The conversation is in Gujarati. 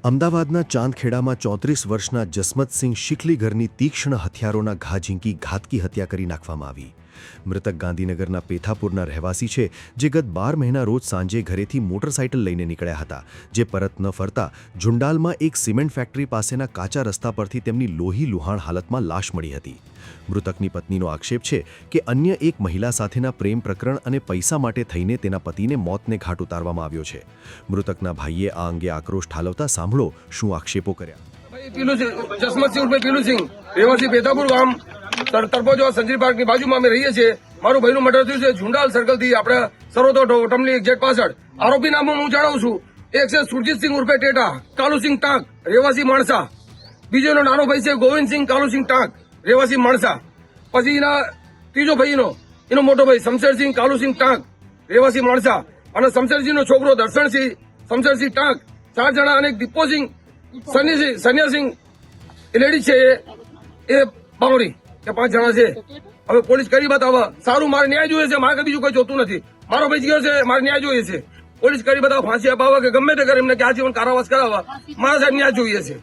અમદાવાદના ચાંદખેડામાં 34 વર્ષના જસમતસિંહ શિખલીગરની તીક્ષ્ણ હથિયારોના ઘા ઝીંકી ઘાતકી હત્યા કરી નાખવામાં આવી. મૃતક ગાંધીનગરના પેથાપુરના રહેવાસી છે, જે ગત 12 મહિના રોજ સાંજે ઘરેથી મોટરસાઇકલ લઈને નીકળ્યા હતા, જે પરત ન ફરતા ઝુંડાલમાં એક સિમેન્ટ ફેક્ટરી પાસેના કાચા રસ્તા પરથી તેમની લોહી લુહાણ હાલતમાં લાશ મળી હતી. મૃતકની પત્નીનો આક્ષેપ છે કે અન્ય એક મહિલા સાથેના પ્રેમ પ્રકરણ અને પૈસા માટે થઈને તેના પતિને મોતને ઘાટ ઉતારવામાં આવ્યો છે. મૃતકના ભાઈએ આ અંગે આક્રોશ ઠાલવતા સાંભળો શું આક્ષેપો કર્યા. જસમતસિંહ ઉર્ફે પીલુસિંહ, રહેવાસી પેથાપુર ગામ, તરપોજો સંજરી પાર્કની બાજુમાં અમે રહીએ છીએ. મારું ભાઈનું મર્ડર થયું છે ઝુંડાલ સર્કલથી આપણે સરોદો ટમલી એક્ઝેક્ટ પાછળ. આરોપી નામ હું જણાવું છું. એક છે સુરજીતસિંહ ઉર્ફે ટેટા, કાલુસિંહ ટાંક, રહેવાસી માણસા. બીજો એનો નાનો ભાઈ છે ગોવિંદસિંહ કાલુસિંહ ટાંક, રહેવાસી માણસા. પછી એના ત્રીજો ભાઈ એનો મોટો ભાઈ શમશેરસિંહ કાલુસિંહ ટાંક, રહેવાસી માણસા. અને શમશેરસિંહનો છોકરો દર્શનસિંહ શમશેરસિંહ ટાંક. 4 જણા અને દીપોસિંહ સન્યાસિંહ એ લેડી છે એ બાવરી, એ 5 જણા છે. હવે પોલીસ કરી બતાવે. સારું, મારે ન્યાય જોઈએ છે. મારે બીજું કોઈ જોતું નથી. મારો ભાઈ ગયો છે, મારે ન્યાય જોઈએ છે. પોલીસ કરી બતાવે, ફાંસી અપાવે કે ગમે તે કરે, એમને કે આજીવન કારાવાસ કરાવવા. મારા સાહેબ ન્યાય જોઈએ છે.